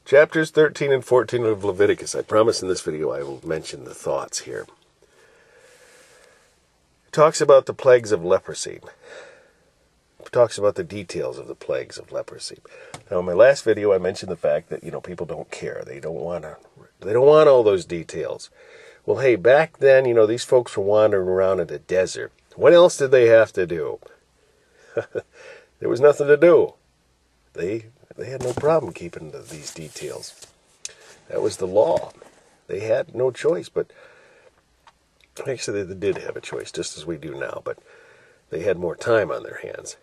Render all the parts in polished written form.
Chapters 13 and 14 of Leviticus. I promise in this video I will mention the thoughts here. It talks about the plagues of leprosy. It talks about the details of the plagues of leprosy. Now, in my last video, I mentioned the fact that, people don't care. They don't want all those details. Well, hey, back then, these folks were wandering around in the desert. What else did they have to do? There was nothing to do. They had no problem keeping these details. That was the law. They had no choice, but actually they did have a choice, just as we do now, but they had more time on their hands.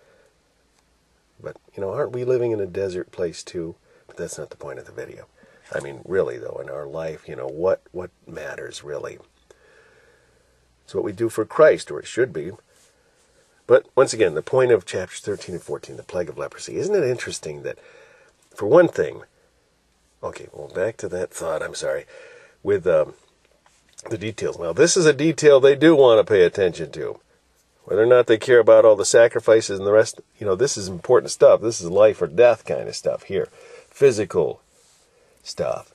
But, aren't we living in a desert place too? But that's not the point of the video. I mean, really, though, in our life, what matters, really? It's what we do for Christ, or it should be. But, once again, the point of chapters 13 and 14, the plague of leprosy, isn't it interesting that, for one thing, okay, well, back to that thought, I'm sorry, with the details. Now, this is a detail they do want to pay attention to. Whether or not they care about all the sacrifices and the rest, this is important stuff. This is life or death kind of stuff here. Physical stuff.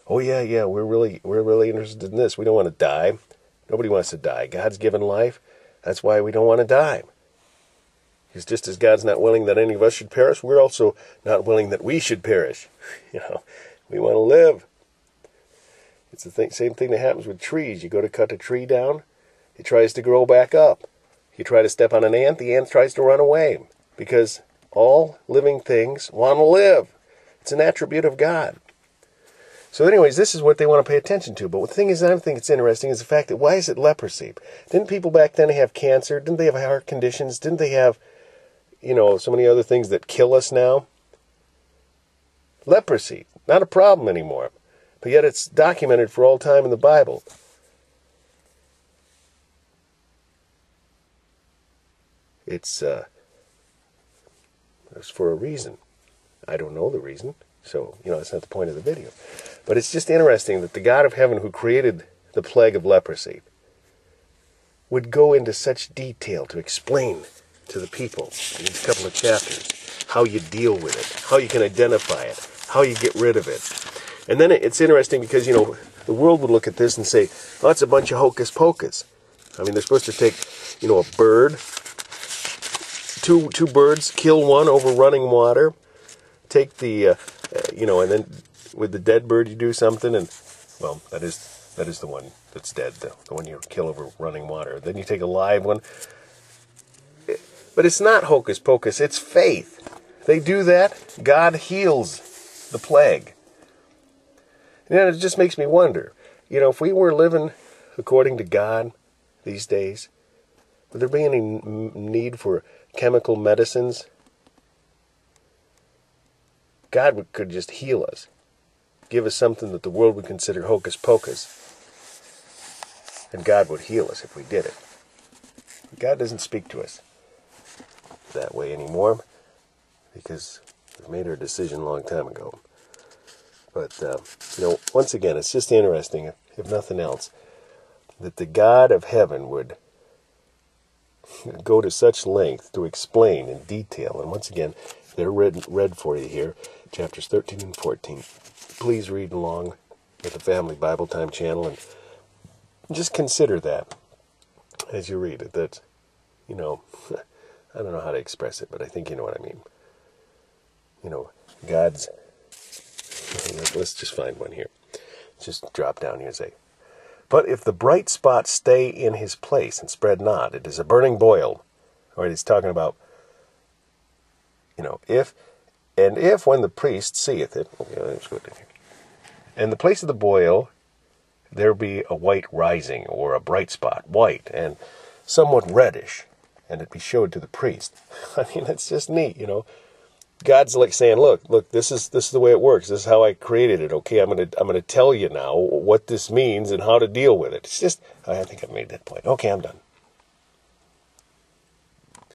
Oh, yeah, we're really interested in this. We don't want to die. Nobody wants to die. God's given life. That's why we don't want to die. Because just as God's not willing that any of us should perish, we're also not willing that we should perish. We want to live. It's the same thing that happens with trees. You go to cut a tree down, it tries to grow back up. You try to step on an ant, the ant tries to run away. Because all living things want to live. It's an attribute of God. So anyways, this is what they want to pay attention to. But the thing is, I think it's interesting, is the fact that why is it leprosy? Didn't people back then have cancer? Didn't they have heart conditions? Didn't they have, so many other things that kill us now? Leprosy, not a problem anymore. But yet it's documented for all time in the Bible. It's for a reason. I don't know the reason. So, that's not the point of the video. But it's just interesting that the God of heaven who created the plague of leprosy would go into such detail to explain to the people in these couple of chapters how you deal with it, how you can identify it, how you get rid of it. And then it's interesting because, the world would look at this and say, oh, it's a bunch of hocus pocus. I mean, they're supposed to take, a bird, two birds, kill one over running water, take the, and then with the dead bird you do something, and, well, that is the one that's dead, the one you kill over running water. Then you take a live one. But it's not hocus pocus, it's faith. They do that, God heals the plague. It just makes me wonder, if we were living according to God these days, would there be any need for chemical medicines? God could just heal us, give us something that the world would consider hocus pocus, and God would heal us if we did it. God doesn't speak to us that way anymore, because we've made our decision a long time ago. But, once again, it's just interesting, if nothing else, that the God of heaven would go to such length to explain in detail. And once again, they're read for you here, chapters 13 and 14. Please read along with the Family Bible Time channel and just consider that as you read it. That, I don't know how to express it, but I think you know what I mean. God's... Let's just find one here. Just drop down here and say, but if the bright spot stay in his place and spread not, it is a burning boil. All right, he's talking about, if when the priest seeth it, okay, let's go down here. And the place of the boil, there be a white rising, or a bright spot, white, and somewhat reddish, and it be showed to the priest. I mean, it's just neat, God's like saying, look, this is the way it works. This is how I created it. Okay, I'm gonna tell you now what this means and how to deal with it. It's just, I think I've made that point. Okay, I'm done.